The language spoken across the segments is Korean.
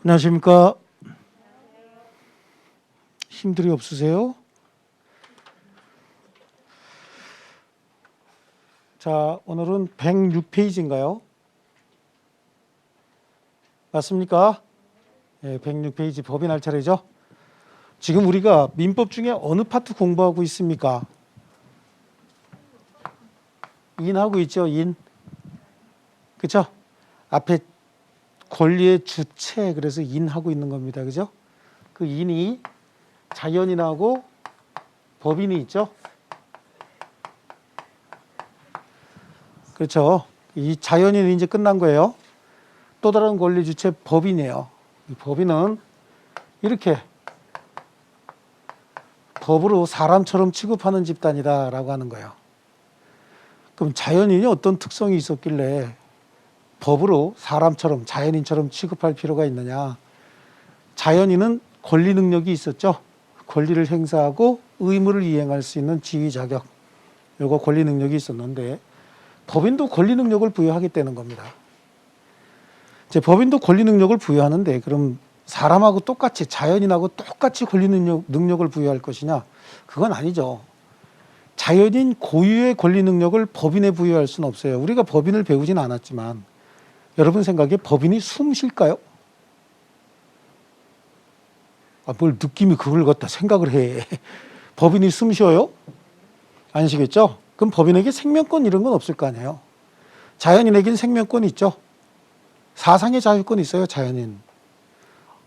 안녕하십니까. 힘들이 없으세요? 자, 오늘은 106페이지인가요? 맞습니까? 네, 106페이지 법인 할 차례죠. 지금 우리가 민법 중에 어느 파트 공부하고 있습니까? 인하고 있죠, 인. 그쵸? 앞에 권리의 주체, 그래서 인하고 있는 겁니다. 그죠? 그 인이 자연인하고 법인이 있죠? 그렇죠. 이 자연인이 이제 끝난 거예요. 또 다른 권리 주체 법인이에요. 이 법인은 이렇게 법으로 사람처럼 취급하는 집단이다라고 하는 거예요. 그럼 자연인이 어떤 특성이 있었길래 법으로 사람처럼 자연인처럼 취급할 필요가 있느냐? 자연인은 권리 능력이 있었죠. 권리를 행사하고 의무를 이행할 수 있는 지위 자격, 요거 권리 능력이 있었는데 법인도 권리 능력을 부여하게 되는 겁니다. 이제 법인도 권리 능력을 부여하는데 그럼 사람하고 똑같이 자연인하고 똑같이 권리 능력을 부여할 것이냐? 그건 아니죠. 자연인 고유의 권리 능력을 법인에 부여할 수는 없어요. 우리가 법인을 배우진 않았지만 여러분 생각에 법인이 숨 쉴까요? 뭘 느낌이 그걸 갖다 생각을 해. 법인이 숨 쉬어요? 아니시겠죠? 그럼 법인에게 생명권 이런 건 없을 거 아니에요. 자연인에게는 생명권이 있죠. 사상의 자유권이 있어요, 자연인.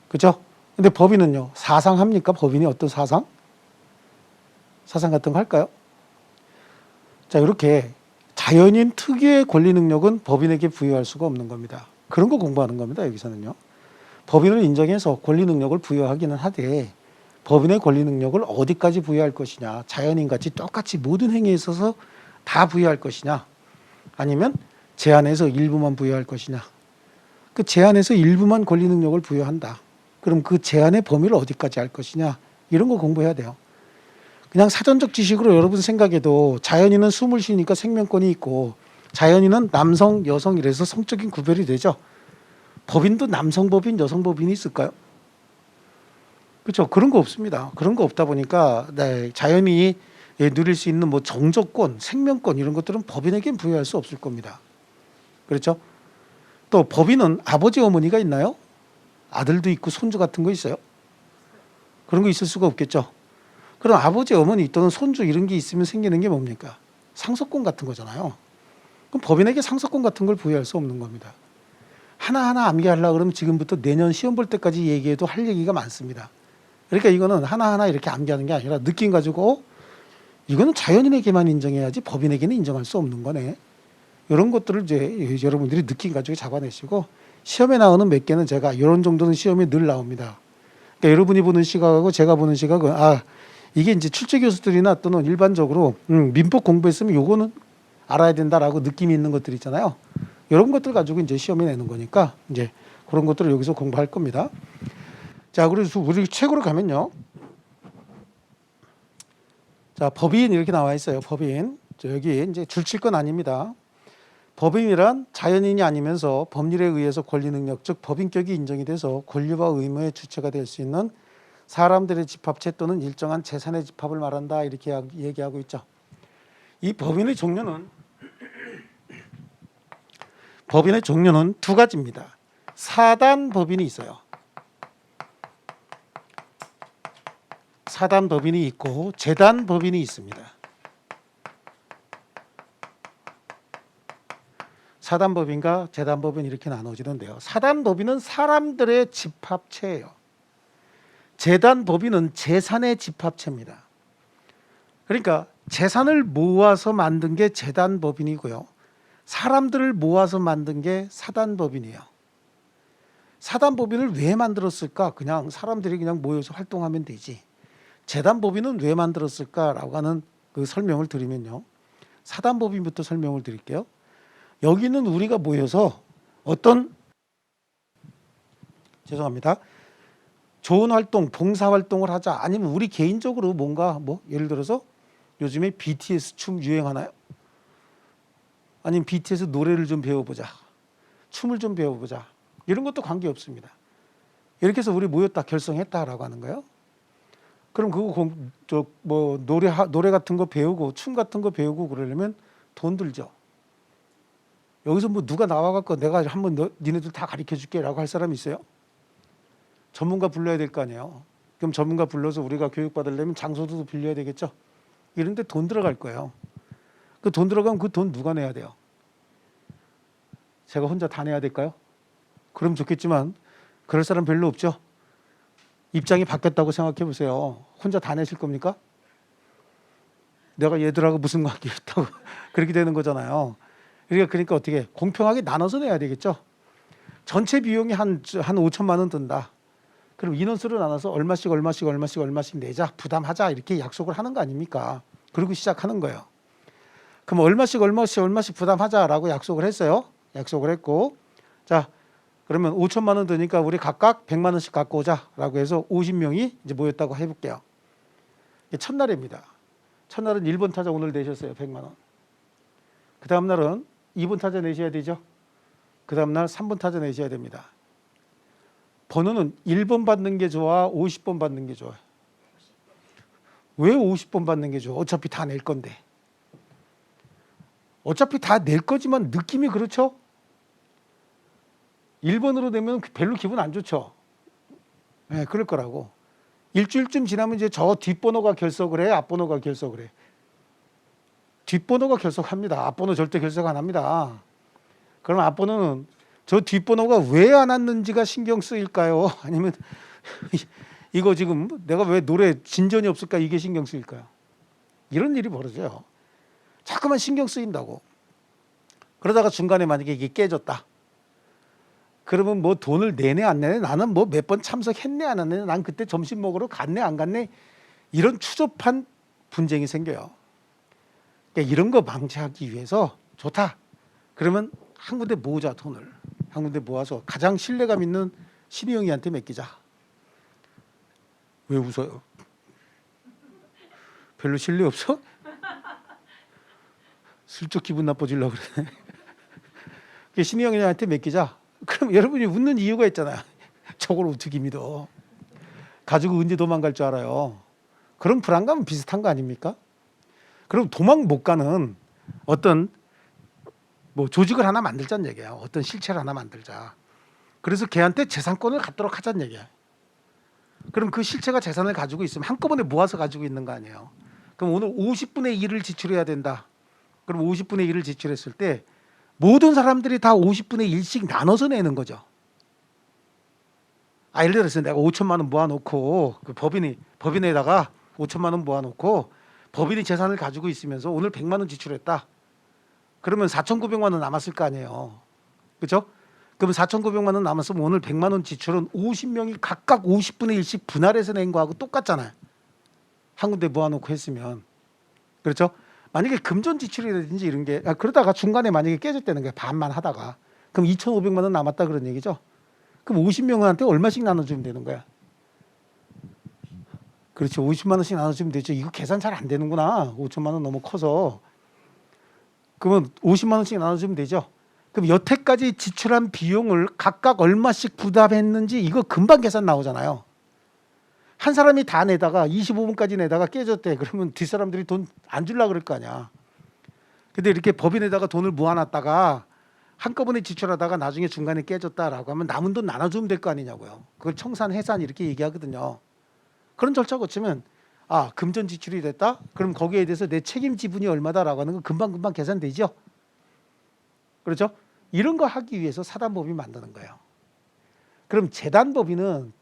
그죠? 근데 법인은요, 사상합니까? 법인이 어떤 사상? 사상 같은 거 할까요? 자, 이렇게 자연인 특유의 권리 능력은 법인에게 부여할 수가 없는 겁니다. 그런 거 공부하는 겁니다, 여기서는요. 법인을 인정해서 권리 능력을 부여하기는 하되 법인의 권리 능력을 어디까지 부여할 것이냐, 자연인같이 똑같이 모든 행위에 있어서 다 부여할 것이냐, 아니면 제한해서 일부만 부여할 것이냐. 그 제한해서 일부만 권리 능력을 부여한다. 그럼 그 제한의 범위를 어디까지 할 것이냐, 이런 거 공부해야 돼요. 그냥 사전적 지식으로 여러분 생각해도 자연인은 숨을 쉬니까 생명권이 있고 자연인은 남성, 여성 이래서 성적인 구별이 되죠. 법인도 남성 법인, 여성 법인이 있을까요? 그렇죠. 그런 거 없습니다. 그런 거 없다 보니까 네, 자연인이 누릴 수 있는 뭐 정적권, 생명권 이런 것들은 법인에겐 부여할 수 없을 겁니다. 그렇죠? 또 법인은 아버지, 어머니가 있나요? 아들도 있고 손주 같은 거 있어요? 그런 거 있을 수가 없겠죠. 그럼 아버지, 어머니 또는 손주 이런 게 있으면 생기는 게 뭡니까? 상속권 같은 거잖아요. 그럼 법인에게 상속권 같은 걸 부여할 수 없는 겁니다. 하나하나 암기하려고 그러면 지금부터 내년 시험 볼 때까지 얘기해도 할 얘기가 많습니다. 그러니까 이거는 하나하나 이렇게 암기하는 게 아니라 느낌 가지고 이거는 자연인에게만 인정해야지 법인에게는 인정할 수 없는 거네. 이런 것들을 이제 여러분들이 느낌 가지고 잡아내시고 시험에 나오는 몇 개는 제가 이런 정도는 시험에 늘 나옵니다. 그러니까 여러분이 보는 시각하고 제가 보는 시각은 이게 이제 출제 교수들이나 또는 일반적으로 민법 공부했으면 요거는 알아야 된다라고 느낌이 있는 것들 있잖아요. 이런 것들 가지고 이제 시험에 내는 거니까 이제 그런 것들을 여기서 공부할 겁니다. 자, 그래서 우리 책으로 가면요. 자, 법인 이렇게 나와 있어요. 법인. 여기 이제 줄칠 건 아닙니다. 법인이란 자연인이 아니면서 법률에 의해서 권리 능력, 즉 법인격이 인정이 돼서 권리와 의무의 주체가 될 수 있는 사람들의 집합체 또는 일정한 재산의 집합을 말한다. 이렇게 얘기하고 있죠. 이 법인의 종류는 두 가지입니다. 사단 법인이 있어요. 사단 법인이 있고 재단 법인이 있습니다. 사단 법인과 재단 법인 이렇게 나눠지는데요. 사단 법인은 사람들의 집합체예요. 재단 법인은 재산의 집합체입니다. 그러니까 재산을 모아서 만든 게 재단 법인이고요. 사람들을 모아서 만든 게 사단 법인이에요. 사단 법인을 왜 만들었을까? 그냥 사람들이 그냥 모여서 활동하면 되지. 재단 법인은 왜 만들었을까라고 하는 그 설명을 드리면요. 사단 법인부터 설명을 드릴게요. 여기는 우리가 모여서 어떤 좋은 활동, 봉사 활동을 하자. 아니면 우리 개인적으로 뭔가 예를 들어서 요즘에 BTS 춤 유행하나요? 아니면 BTS 노래를 좀 배워보자. 춤을 좀 배워보자. 이런 것도 관계없습니다. 이렇게 해서 우리 모였다 결성했다라고 하는 거예요. 그럼 그거 노래 같은 거 배우고 춤 같은 거 배우고 그러려면 돈 들죠. 여기서 뭐 누가 나와갖고 내가 한번 니네들 다 가르쳐 줄게라고 할 사람이 있어요? 전문가 불러야 될 거 아니에요. 그럼 전문가 불러서 우리가 교육받으려면 장소도 빌려야 되겠죠. 이런데 돈 들어갈 거예요. 그 돈 들어가면 그 돈 누가 내야 돼요? 제가 혼자 다 내야 될까요? 그럼 좋겠지만 그럴 사람 별로 없죠. 입장이 바뀌었다고 생각해 보세요. 혼자 다 내실 겁니까? 내가 얘들하고 무슨 관계 있다고 그렇게 되는 거잖아요. 그러니까 어떻게 공평하게 나눠서 내야 되겠죠. 전체 비용이 한 5천만 원 든다. 그럼 인원수로 나눠서 얼마씩 내자, 부담하자 이렇게 약속을 하는 거 아닙니까? 그리고 시작하는 거예요. 그럼 얼마씩 부담하자라고 약속을 했어요. 약속을 했고, 자 그러면 5천만 원 드니까 우리 각각 100만 원씩 갖고 오자라고 해서 50명이 이제 모였다고 해볼게요. 첫날입니다. 첫날은 1번 타자 오늘 내셨어요. 100만 원. 그 다음 날은 2번 타자 내셔야 되죠. 그 다음 날 3번 타자 내셔야 됩니다. 번호는 1번 받는 게 좋아, 50번 받는 게 좋아? 왜 50번 받는 게 좋아? 어차피 다 낼 건데. 어차피 다 낼 거지만 느낌이 그렇죠? 1번으로 내면 별로 기분 안 좋죠. 네, 그럴 거라고. 일주일쯤 지나면 이제 저 뒷번호가 결석을 해, 앞번호가 결석을 해. 뒷번호가 결석합니다. 앞번호 절대 결석 안 합니다. 그럼 앞번호는 저 뒷번호가 왜 안 왔는지가 신경 쓰일까요? 아니면 이거 지금 내가 왜 노래 진전이 없을까 이게 신경 쓰일까요? 이런 일이 벌어져요. 자꾸만 신경 쓰인다고. 그러다가 중간에 만약에 이게 깨졌다. 그러면 뭐 돈을 내내 안 내내, 나는 뭐 몇 번 참석했네 안 했네, 난 그때 점심 먹으러 갔네 안 갔네, 이런 추접한 분쟁이 생겨요. 그러니까 이런 거 방지하기 위해서 좋다. 그러면 한 군데 모으자. 돈을 한 군데 모아서 가장 신뢰감 있는 신희영이한테 맡기자. 왜 웃어요? 별로 신뢰 없어? 슬쩍 기분 나빠지려고 그래. 신희영이한테 맡기자. 그럼 여러분이 웃는 이유가 있잖아요. 저걸 어떻게 믿어? 가지고 언제 도망갈 줄 알아요? 그런 불안감은 비슷한 거 아닙니까? 그럼 도망 못 가는 어떤 뭐 조직을 하나 만들자는 얘기야. 어떤 실체를 하나 만들자. 그래서 걔한테 재산권을 갖도록 하자는 얘기야. 그럼 그 실체가 재산을 가지고 있으면 한꺼번에 모아서 가지고 있는 거 아니에요. 그럼 오늘 50분의 1을 지출해야 된다. 그럼 50분의 1을 지출했을 때 모든 사람들이 다 50분의 1씩 나눠서 내는 거죠. 예를 들어서 내가 5천만 원 모아놓고 그 법인에다가 5천만 원 모아놓고 법인이 재산을 가지고 있으면서 오늘 100만 원 지출했다. 그러면 4,900만 원 남았을 거 아니에요. 그렇죠? 그럼 4,900만 원 남았으면 오늘 100만 원 지출은 50명이 각각 50분의 1씩 분할해서 낸 거하고 똑같잖아요. 한 군데 모아놓고 했으면. 그렇죠? 만약에 금전 지출이라든지 이런 게 그러다가 중간에 만약에 깨졌다는 거예요. 반만 하다가. 그럼 2,500만 원 남았다 그런 얘기죠. 그럼 50명한테 얼마씩 나눠주면 되는 거야? 그렇죠. 50만 원씩 나눠주면 되죠. 이거 계산 잘 안 되는구나. 5천만 원 너무 커서. 그러면 50만 원씩 나눠주면 되죠. 그럼 여태까지 지출한 비용을 각각 얼마씩 부담했는지 이거 금방 계산 나오잖아요. 한 사람이 다 내다가 25분까지 내다가 깨졌대. 그러면 뒷사람들이 돈 안 주려고 그럴 거 아니야. 근데 이렇게 법인에다가 돈을 모아놨다가 한꺼번에 지출하다가 나중에 중간에 깨졌다라고 하면 남은 돈 나눠주면 될 거 아니냐고요. 그걸 청산, 해산 이렇게 얘기하거든요. 그런 절차 거치면 금전 지출이 됐다? 그럼 거기에 대해서 내 책임 지분이 얼마다라고 하는 건 금방금방 계산되죠. 그렇죠? 이런 거 하기 위해서 사단법인 만드는 거예요. 그럼 재단법인은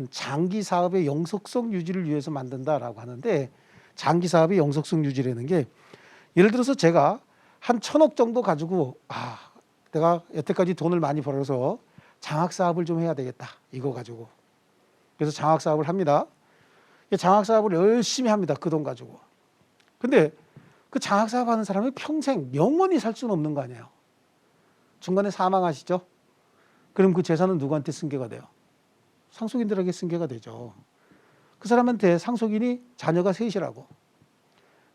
장기 사업의 영속성 유지를 위해서 만든다라고 하는데, 장기 사업의 영속성 유지라는 게 예를 들어서 제가 한 1,000억 정도 가지고 내가 여태까지 돈을 많이 벌어서 장학 사업을 좀 해야 되겠다. 이거 가지고. 그래서 장학 사업을 합니다. 장학 사업을 열심히 합니다. 그 돈 가지고. 근데 그 장학 사업 하는 사람이 평생 영원히 살 수는 없는 거 아니에요. 중간에 사망하시죠. 그럼 그 재산은 누구한테 승계가 돼요? 상속인들에게 승계가 되죠. 그 사람한테 상속인이 자녀가 셋이라고.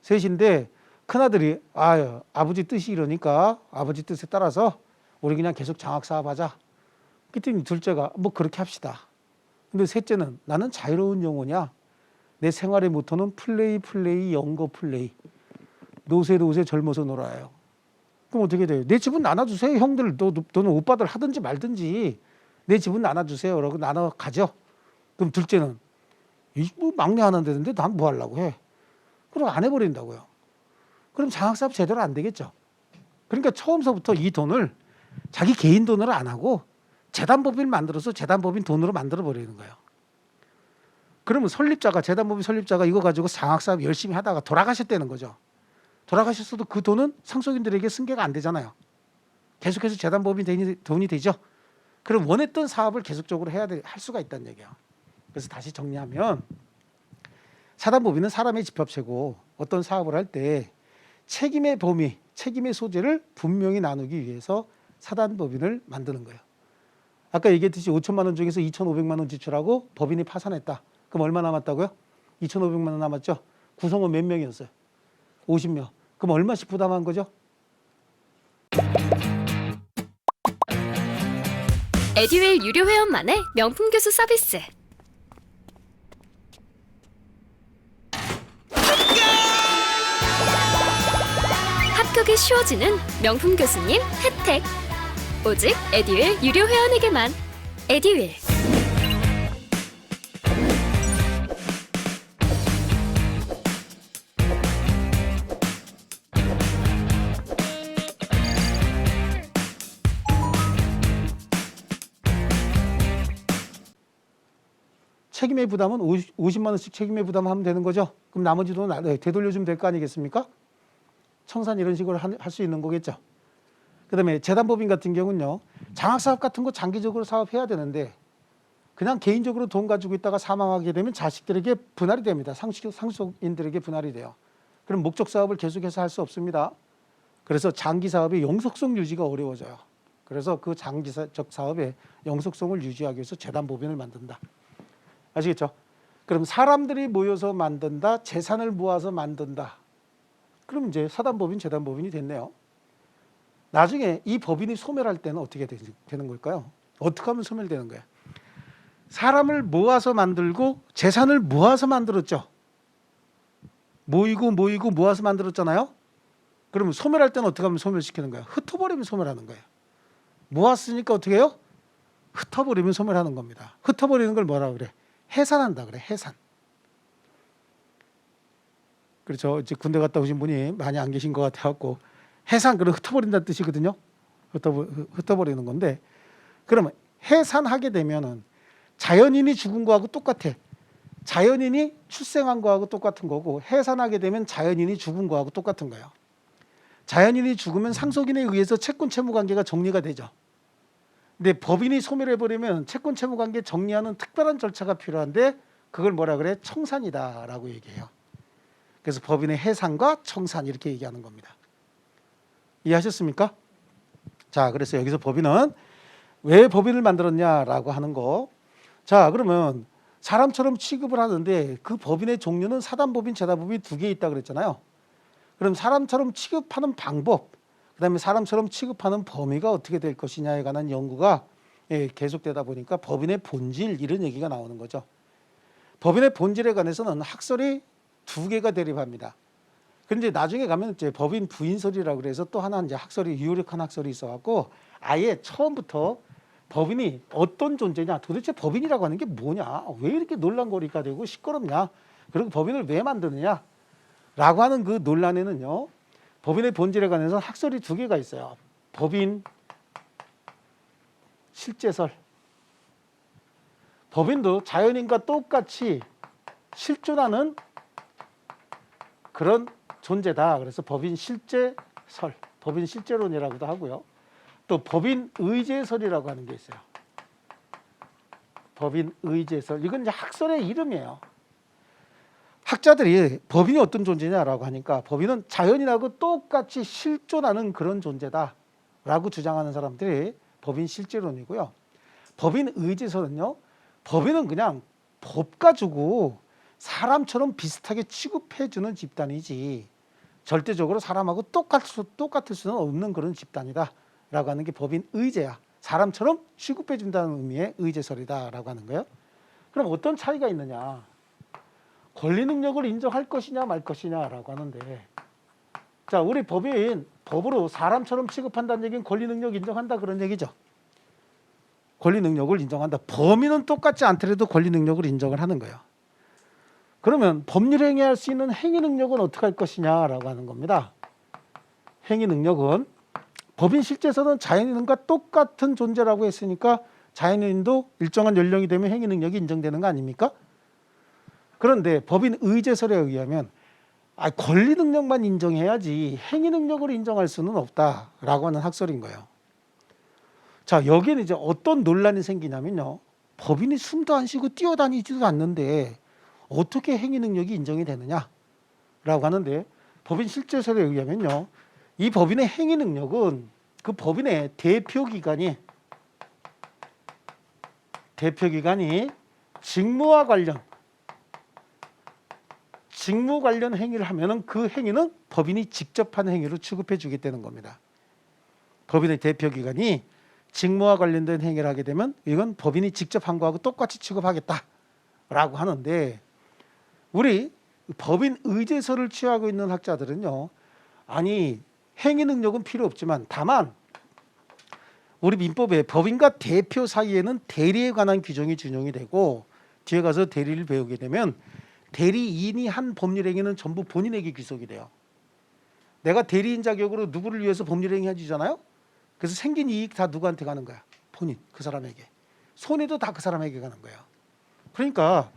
셋인데 큰아들이 아버지 뜻이 이러니까 아버지 뜻에 따라서 우리 그냥 계속 장학 사업하자. 그랬더니 둘째가 뭐 그렇게 합시다. 근데 셋째는 나는 자유로운 영혼이야. 내 생활의 모토는 플레이, 영거 플레이. 노세 젊어서 놀아요. 그럼 어떻게 돼요? 내 집은 나눠주세요. 형들, 너는 오빠들 하든지 말든지 내 집은 나눠주세요. 라고 나눠 가죠. 그럼 둘째는 뭐 막내 하나 되는데 난 뭐 하려고 해. 그럼 안 해버린다고요. 그럼 장학사업 제대로 안 되겠죠. 그러니까 처음서부터 이 돈을 자기 개인 돈으로 안 하고 재단법인 만들어서 재단법인 돈으로 만들어 버리는 거예요. 그러면 재단법인 설립자가 이거 가지고 장학사업 열심히 하다가 돌아가셨다는 거죠. 돌아가셨어도 그 돈은 상속인들에게 승계가 안 되잖아요. 계속해서 재단법인 돈이 되죠. 그럼 원했던 사업을 계속적으로 할 수가 있다는 얘기예요. 그래서 다시 정리하면 사단법인은 사람의 집합체고 어떤 사업을 할 때 책임의 범위, 책임의 소재를 분명히 나누기 위해서 사단법인을 만드는 거예요. 아까 얘기했듯이 5천만 원 중에서 2,500만 원 지출하고 법인이 파산했다. 그럼 얼마 남았다고요? 2,500만 원 남았죠. 구성원 몇 명이었어요? 50명. 그럼 얼마씩 부담한 거죠? 에듀윌 유료 회원만의 명품 교수 서비스. 합격이 쉬워지는 명품 교수님 혜택. 오직 에듀윌 유료 회원에게만. 에듀윌. 책임의 부담은 50만 원씩 책임의 부담하면 되는 거죠. 그럼 나머지 돈은 되돌려주면 될 거 아니겠습니까? 청산 이런 식으로 할 수 있는 거겠죠. 그다음에 재단법인 같은 경우는요. 장학사업 같은 거 장기적으로 사업해야 되는데 그냥 개인적으로 돈 가지고 있다가 사망하게 되면 자식들에게 분할이 됩니다. 상속인들에게 분할이 돼요. 그럼 목적 사업을 계속해서 할 수 없습니다. 그래서 장기 사업의 영속성 유지가 어려워져요. 그래서 그 장기적 사업의 영속성을 유지하기 위해서 재단법인을 만든다. 아시겠죠? 그럼 사람들이 모여서 만든다, 재산을 모아서 만든다. 그럼 이제 사단법인, 재단법인이 됐네요. 나중에 이 법인이 소멸할 때는 어떻게 되는 걸까요? 어떻게 하면 소멸되는 거예요? 사람을 모아서 만들고 재산을 모아서 만들었죠. 모이고 모아서 만들었잖아요. 그러면 소멸할 때는 어떻게 하면 소멸시키는 거예요? 흩어버리면 소멸하는 거예요. 모았으니까 어떻게 해요? 흩어버리면 소멸하는 겁니다. 흩어버리는 걸 뭐라 그래? 해산한다 그래. 해산. 그렇죠. 이제 군대 갔다 오신 분이 많이 안 계신 것 같아갖고 해산 그럼 흩어버린다는 뜻이거든요. 흩어버리는 건데 그러면 해산하게 되면은 자연인이 죽은 거하고 똑같아. 자연인이 출생한 거하고 똑같은 거고 해산하게 되면 자연인이 죽은 거하고 똑같은 거예요. 자연인이 죽으면 상속인에 의해서 채권 채무 관계가 정리가 되죠. 근데 법인이 소멸해버리면 채권 채무 관계 정리하는 특별한 절차가 필요한데 그걸 뭐라 그래? 청산이다라고 얘기해요. 그래서 법인의 해산과 청산 이렇게 얘기하는 겁니다. 이해하셨습니까? 자, 그래서 여기서 법인은 왜 법인을 만들었냐라고 하는 거. 자, 그러면 사람처럼 취급을 하는데 그 법인의 종류는 사단법인, 재단법인 두 개 있다 그랬잖아요. 그럼 사람처럼 취급하는 방법, 그다음에 사람처럼 취급하는 범위가 어떻게 될 것이냐에 관한 연구가 계속되다 보니까 법인의 본질 이런 얘기가 나오는 거죠. 법인의 본질에 관해서는 학설이 두 개가 대립합니다. 그런데 나중에 가면 이제 법인 부인설이라고 그래서 또 하나 이제 학설이 유력한 학설이 있어갖고 아예 처음부터 법인이 어떤 존재냐, 도대체 법인이라고 하는 게 뭐냐, 왜 이렇게 논란거리가 되고 시끄럽냐, 그리고 법인을 왜 만드느냐라고 하는 그 논란에는요. 법인의 본질에 관해서 학설이 두 개가 있어요. 법인 실제설. 법인도 자연인과 똑같이 실존하는 그런 존재다. 그래서 법인 실제설, 법인 실제론이라고도 하고요. 또 법인 의제설이라고 하는 게 있어요. 법인 의제설. 이건 이제 학설의 이름이에요. 학자들이 법인이 어떤 존재냐라고 하니까 법인은 자연인하고 똑같이 실존하는 그런 존재다라고 주장하는 사람들이 법인 실제론이고요. 법인 의제설은요. 법인은 그냥 법 가지고 사람처럼 비슷하게 취급해주는 집단이지 절대적으로 사람하고 똑같을 수는 없는 그런 집단이다라고 하는 게 법인 의제야. 사람처럼 취급해준다는 의미의 의제설이다라고 하는 거예요. 그럼 어떤 차이가 있느냐? 권리 능력을 인정할 것이냐 말 것이냐라고 하는데, 자, 우리 법인 법으로 사람처럼 취급한다는 얘기는 권리 능력 인정한다 그런 얘기죠. 권리 능력을 인정한다. 범인은 똑같지 않더라도 권리 능력을 인정을 하는 거예요. 그러면 법률 행위할 수 있는 행위 능력은 어떻게 할 것이냐라고 하는 겁니다. 행위 능력은 법인 실제에서는 자연인과 똑같은 존재라고 했으니까 자연인도 일정한 연령이 되면 행위 능력이 인정되는 거 아닙니까? 그런데 법인 의제설에 의하면 권리 능력만 인정해야지 행위 능력을 인정할 수는 없다라고 하는 학설인 거예요. 자, 여기는 이제 어떤 논란이 생기냐면요. 법인이 숨도 안 쉬고 뛰어다니지도 않는데 어떻게 행위 능력이 인정이 되느냐라고 하는데, 법인 실제설에 의하면요. 이 법인의 행위 능력은 그 법인의 대표 기관이 직무 관련 행위를 하면은 그 행위는 법인이 직접 한 행위로 취급해 주게 되는 겁니다. 법인의 대표 기관이 직무와 관련된 행위를 하게 되면 이건 법인이 직접 한 거하고 똑같이 취급하겠다라고 하는데, 우리 법인 의제설을 취하고 있는 학자들은요, 아니 행위 능력은 필요 없지만 다만 우리 민법에 법인과 대표 사이에는 대리에 관한 규정이 준용이 되고, 뒤에 가서 대리를 배우게 되면 대리인이 한 법률 행위는 전부 본인에게 귀속이 돼요. 내가 대리인 자격으로 누구를 위해서 법률 행위 해주잖아요. 그래서 생긴 이익 다 누구한테 가는 거야? 본인, 그 사람에게. 손해도 다 그 사람에게 가는 거예요. 그러니까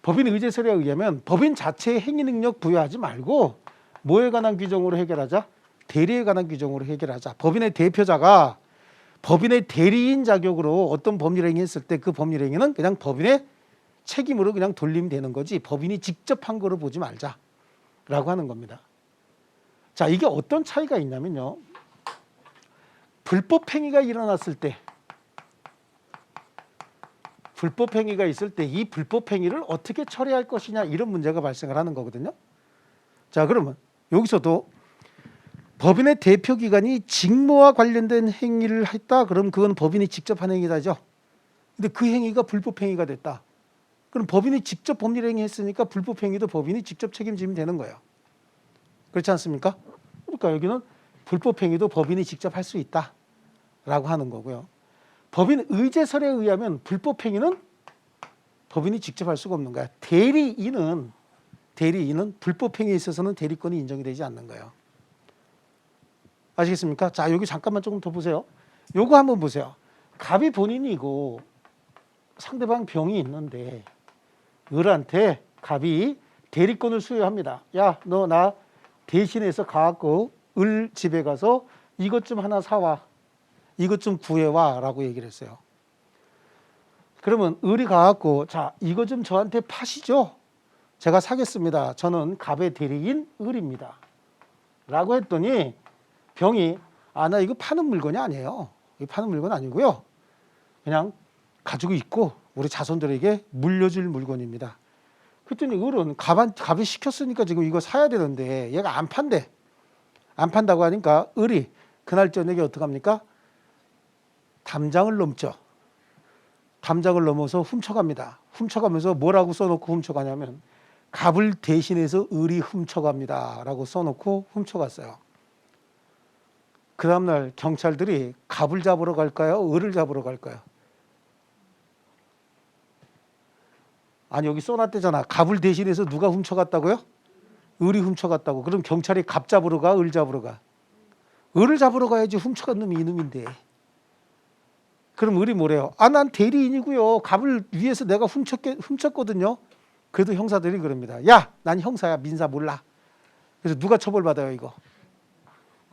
법인 의제설에 의하면 법인 자체의 행위 능력 부여하지 말고 뭐에 관한 규정으로 해결하자? 대리에 관한 규정으로 해결하자. 법인의 대표자가 법인의 대리인 자격으로 어떤 법률 행위 했을 때 그 법률 행위는 그냥 법인의 책임으로 그냥 돌리면 되는 거지 법인이 직접 한 거로 보지 말자라고 하는 겁니다. 자, 이게 어떤 차이가 있냐면요. 불법 행위가 일어났을 때, 불법 행위가 있을 때 이 불법 행위를 어떻게 처리할 것이냐, 이런 문제가 발생을 하는 거거든요. 자, 그러면 여기서도 법인의 대표 기관이 직무와 관련된 행위를 했다. 그럼 그건 법인이 직접 한 행위다죠. 근데 그 행위가 불법 행위가 됐다. 그럼 법인이 직접 법률 행위 했으니까 불법 행위도 법인이 직접 책임지면 되는 거예요. 그렇지 않습니까? 그러니까 여기는 불법 행위도 법인이 직접 할 수 있다라고 하는 거고요. 법인 의제설에 의하면 불법 행위는 법인이 직접 할 수가 없는 거야. 대리인은 불법 행위에 있어서는 대리권이 인정이 되지 않는 거예요. 아시겠습니까? 자, 여기 잠깐만 조금 더 보세요. 요거 한번 보세요. 갑이 본인이고 상대방 병이 있는데 을한테 갑이 대리권을 수여합니다. 야, 너 나 대신해서 가갖고 을 집에 가서 이것 좀 하나 사와, 이것 좀 구해와 라고 얘기를 했어요. 그러면 을이 가갖고 자, 이거 좀 저한테 파시죠. 제가 사겠습니다. 저는 갑의 대리인 을입니다 라고 했더니 병이 나 이거 파는 물건이 아니에요. 이거 파는 물건 아니고요. 그냥 가지고 있고 우리 자손들에게 물려줄 물건입니다. 그랬더니 을은 갑이 시켰으니까 지금 이거 사야 되는데 얘가 안 판대. 안 판다고 하니까 을이 그날 저녁에 어떡합니까? 담장을 넘죠. 담장을 넘어서 훔쳐갑니다. 훔쳐가면서 뭐라고 써놓고 훔쳐가냐면 갑을 대신해서 을이 훔쳐갑니다 라고 써놓고 훔쳐갔어요. 그 다음날 경찰들이 갑을 잡으러 갈까요? 을을 잡으러 갈까요? 아니, 여기 써놨대잖아. 갑을 대신해서 누가 훔쳐갔다고요? 을이 훔쳐갔다고. 그럼 경찰이 갑 잡으러 가? 을 잡으러 가? 을을 잡으러 가야지. 훔쳐간 놈이 이놈인데. 그럼 을이 뭐래요? 난 대리인이고요. 갑을 위해서 내가 훔쳤거든요. 그래도 형사들이 그럽니다. 야, 난 형사야. 민사 몰라. 그래서 누가 처벌받아요, 이거?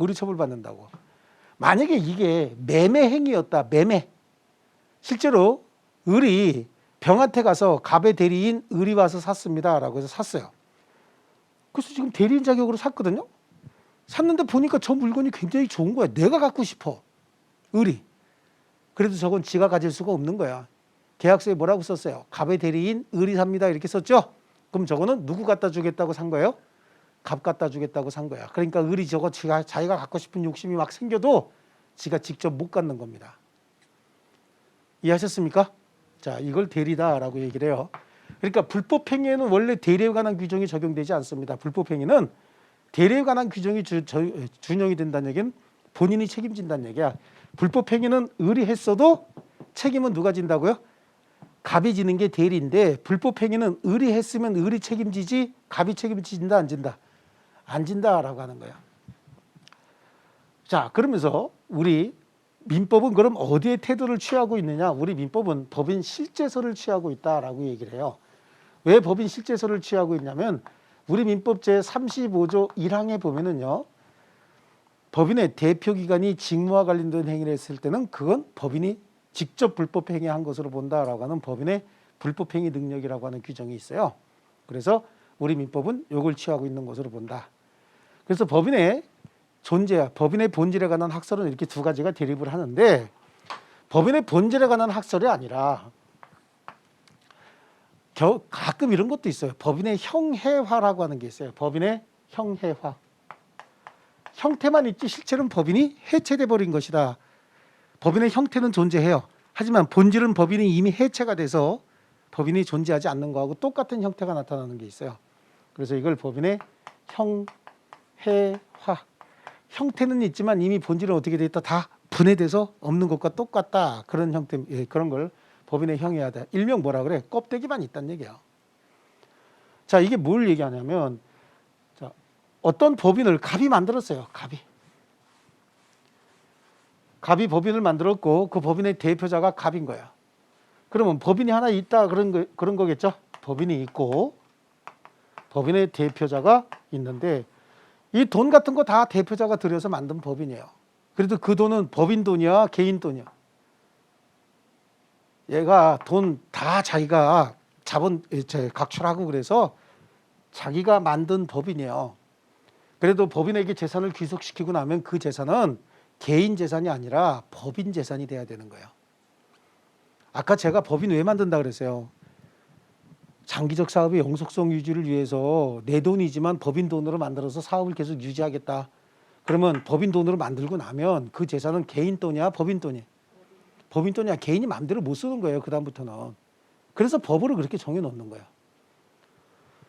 을이 처벌받는다고. 만약에 이게 매매 행위였다. 매매. 실제로 을이 병한테 가서 갑의 대리인 을이 와서 샀습니다 라고 해서 샀어요. 그래서 지금 대리인 자격으로 샀거든요. 샀는데 보니까 저 물건이 굉장히 좋은 거야. 내가 갖고 싶어. 을이. 그래도 저건 지가 가질 수가 없는 거야. 계약서에 뭐라고 썼어요? 갑의 대리인 을이 삽니다 이렇게 썼죠. 그럼 저거는 누구 갖다 주겠다고 산 거예요? 갑 갖다 주겠다고 산 거야. 그러니까 을이 저거 자기가 갖고 싶은 욕심이 막 생겨도 지가 직접 못 갖는 겁니다. 이해하셨습니까? 자, 이걸 대리다라고 얘기를 해요. 그러니까 불법행위에는 원래 대리에 관한 규정이 적용되지 않습니다. 불법행위는 대리에 관한 규정이 준용이 된다는 얘기는 본인이 책임진다는 얘기야. 불법행위는 의리했어도 책임은 누가 진다고요? 갑이 지는 게 대리인데 불법행위는 의리했으면 의리 책임지지 갑이 책임진다 안 진다? 안 진다라고 하는 거야. 자, 그러면서 우리 민법은 그럼 어디에 태도를 취하고 있느냐? 우리 민법은 법인 실제서를 취하고 있다라고 얘기를 해요. 왜 법인 실제서를 취하고 있냐면 우리 민법 제35조 1항에 보면은요. 법인의 대표기관이 직무와 관련된 행위를 했을 때는 그건 법인이 직접 불법행위한 것으로 본다라고 하는 법인의 불법행위 능력이라고 하는 규정이 있어요. 그래서 우리 민법은 이걸 취하고 있는 것으로 본다. 그래서 법인의 존재와 법인의 본질에 관한 학설은 이렇게 두 가지가 대립을 하는데 법인의 본질에 관한 학설이 아니라 가끔 이런 것도 있어요. 법인의 형해화라고 하는 게 있어요. 법인의 형해화. 형태만 있지 실체는 법인이 해체돼 버린 것이다. 법인의 형태는 존재해요. 하지만 본질은 법인이 이미 해체가 돼서 법인이 존재하지 않는 거하고 똑같은 형태가 나타나는 게 있어요. 그래서 이걸 법인의 형해화. 형태는 있지만 이미 본질은 어떻게 돼 있다? 다 분해돼서 없는 것과 똑같다. 그런 형태, 그런 걸 법인의 형해화다. 일명 뭐라 그래? 껍데기만 있다는 얘기야. 자, 이게 뭘 얘기하냐면 자, 어떤 법인을 갑이 만들었어요. 갑이 법인을 만들었고 그 법인의 대표자가 갑인 거야. 그러면 법인이 하나 있다 그런 거겠죠. 법인이 있고 법인의 대표자가 있는데 이 돈 같은 거 다 대표자가 들여서 만든 법인이에요. 그래도 그 돈은 법인 돈이야, 개인 돈이야. 얘가 돈 다 자기가 자본 각출하고 그래서 자기가 만든 법인이에요. 그래도 법인에게 재산을 귀속시키고 나면 그 재산은 개인 재산이 아니라 법인 재산이 돼야 되는 거예요. 아까 제가 법인 왜 만든다 그랬어요? 장기적 사업의 영속성 유지를 위해서 내 돈이지만 법인 돈으로 만들어서 사업을 계속 유지하겠다. 그러면 법인 돈으로 만들고 나면 그 재산은 개인 돈이야, 법인 돈이야? 법인 돈이야. 개인이 마음대로 못 쓰는 거예요. 그 다음부터는. 그래서 법으로 그렇게 정해놓는 거야.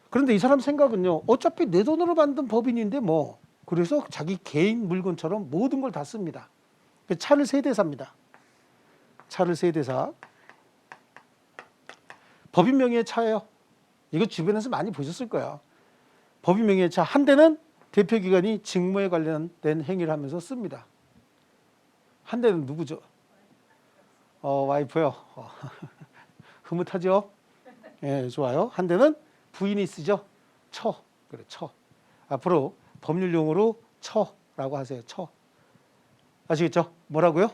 그런데 이 사람 생각은요. 어차피 내 돈으로 만든 법인인데 뭐. 그래서 자기 개인 물건처럼 모든 걸 다 씁니다. 차를 세 대 삽니다. 차를 세 대 사. 법인 명의의 차예요. 이거 주변에서 많이 보셨을 거야. 법인 명의의 차 한 대는 대표기관이 직무에 관련된 행위를 하면서 씁니다. 한 대는 누구죠? 와이프요. 흐뭇하죠? 예, 좋아요. 한 대는 부인이 쓰죠. 그래, 앞으로 법률 용어로 처라고 하세요. 아시겠죠? 뭐라고요?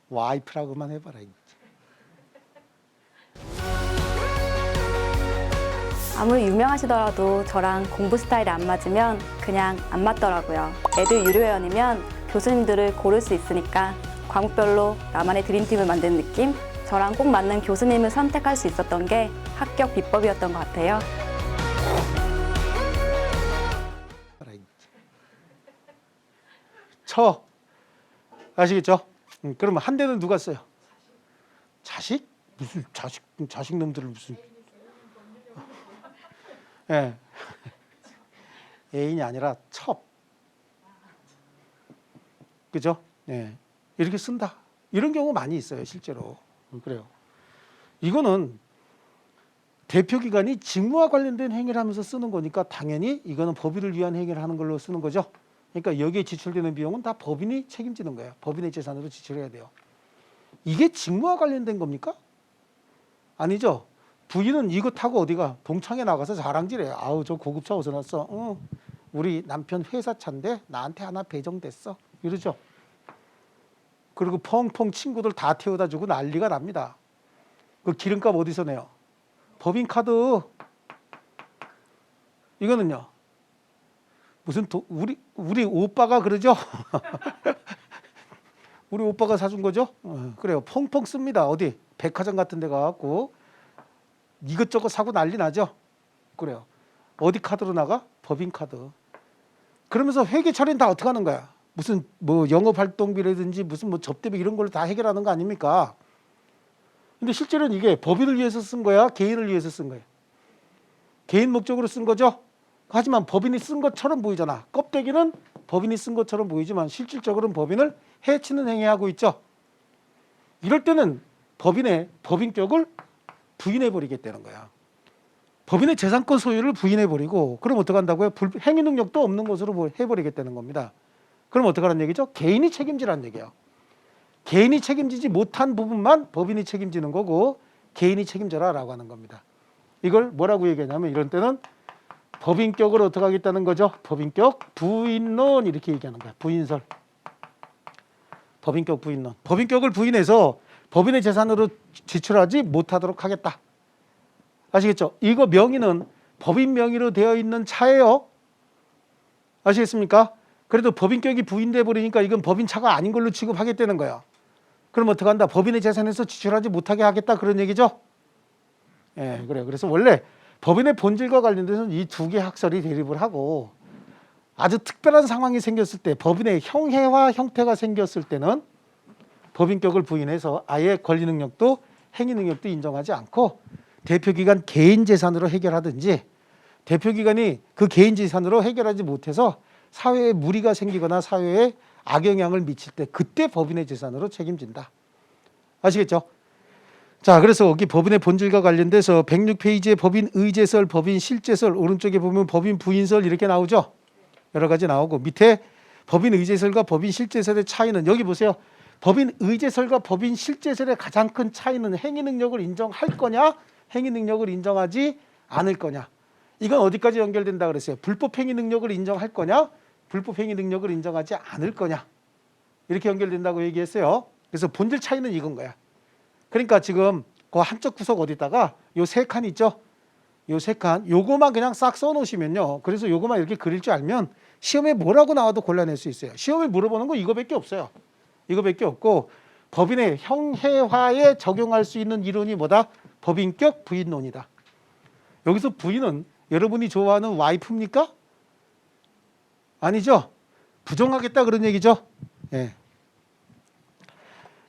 와이프라고만 해봐라. 아무리 유명하시더라도 저랑 공부 스타일이 안 맞으면 그냥 안 맞더라고요. 애들 유료회원이면 교수님들을 고를 수 있으니까 과목별로 나만의 드림팀을 만드는 느낌? 저랑 꼭 맞는 교수님을 선택할 수 있었던 게 합격 비법이었던 것 같아요. 아시겠죠? 그러면 한 대는 누가 써요? 자식? 무슨 자식 놈들을 무슨 예. 애인이 아니라 그죠? 예. 이렇게 쓴다. 이런 경우 많이 있어요, 실제로. 그래요. 이거는 대표기관이 직무와 관련된 행위를 하면서 쓰는 거니까 당연히 이거는 법인을 위한 행위를 하는 걸로 쓰는 거죠. 그러니까 여기에 지출되는 비용은 다 법인이 책임지는 거예요. 법인의 재산으로 지출해야 돼요. 이게 직무와 관련된 겁니까? 아니죠. 부인은 이거 타고 어디가 동창회 나가서 자랑질해. 아우 저 고급차 어디서 났어? 우리 남편 회사 차인데 나한테 하나 배정됐어. 이러죠. 그리고 펑펑 친구들 다 태워다 주고 난리가 납니다. 그 기름값 어디서 내요? 법인카드. 이거는요. 무슨 우리 오빠가 그러죠? 우리 오빠가 사준 거죠? 그래요. 펑펑 씁니다. 어디? 백화점 같은 데 가갖고 이것저것 사고 난리 나죠? 그래요. 어디 카드로 나가? 법인카드. 그러면서 회계 처리는 다 어떻게 하는 거야? 무슨 뭐 영업활동비라든지 무슨 뭐 접대비 이런 걸로 다 해결하는 거 아닙니까? 근데 실제로는 이게 법인을 위해서 쓴 거야? 개인을 위해서 쓴 거야? 개인 목적으로 쓴 거죠? 하지만 법인이 쓴 것처럼 보이잖아. 껍데기는 법인이 쓴 것처럼 보이지만 실질적으로는 법인을 해치는 행위하고 있죠. 이럴 때는 법인의 법인격을 부인해버리겠다는 거야. 법인의 재산권 소유를 부인해버리고 그럼 어떻게 한다고요? 행위 능력도 없는 것으로 해버리겠다는 겁니다. 그럼 어떻게 하는 얘기죠? 개인이 책임지라는 얘기예요. 개인이 책임지지 못한 부분만 법인이 책임지는 거고 개인이 책임져라 라고 하는 겁니다. 이걸 뭐라고 얘기하냐면 이런 때는 법인격을 어떻게 하겠다는 거죠? 법인격 부인론 이렇게 얘기하는 거야. 부인설. 법인격 부인론. 법인격을 부인해서 법인의 재산으로 지출하지 못하도록 하겠다. 아시겠죠? 이거 명의는 법인 명의로 되어 있는 차예요. 아시겠습니까? 그래도 법인격이 부인돼 버리니까 이건 법인차가 아닌 걸로 취급하겠다는 거야. 그럼 어떻게 한다? 법인의 재산에서 지출하지 못하게 하겠다 그런 얘기죠. 예, 그래요. 그래서 원래 법인의 본질과 관련돼서는 이 두 개 학설이 대립을 하고 아주 특별한 상황이 생겼을 때 법인의 형해화 형태가 생겼을 때는 법인격을 부인해서 아예 권리 능력도 행위 능력도 인정하지 않고 대표기관 개인 재산으로 해결하든지 대표기관이 그 개인 재산으로 해결하지 못해서 사회에 무리가 생기거나 사회에 악영향을 미칠 때 그때 법인의 재산으로 책임진다. 아시겠죠? 자, 그래서 여기 법인의 본질과 관련돼서 106페이지에 법인 의제설, 법인 실제설, 오른쪽에 보면 법인 부인설 이렇게 나오죠. 여러 가지 나오고 밑에 법인 의제설과 법인 실제설의 차이는 여기 보세요. 법인 의제설과 법인 실제설의 가장 큰 차이는 행위 능력을 인정할 거냐, 행위 능력을 인정하지 않을 거냐. 이건 어디까지 연결된다 그랬어요? 불법 행위 능력을 인정할 거냐, 불법 행위 능력을 인정하지 않을 거냐. 이렇게 연결된다고 얘기했어요. 그래서 본질 차이는 이건 거야. 그러니까 지금 그 한쪽 구석 어디다가 요 세 칸 있죠? 요 세 칸, 요거만 그냥 싹 써놓으시면요. 그래서 요거만 이렇게 그릴 줄 알면 시험에 뭐라고 나와도 골라낼 수 있어요. 시험에 물어보는 거 이거밖에 없어요. 이거밖에 없고 법인의 형해화에 적용할 수 있는 이론이 뭐다? 법인격 부인론이다. 여기서 부인은 여러분이 좋아하는 와이프입니까? 아니죠? 부정하겠다 그런 얘기죠. 예.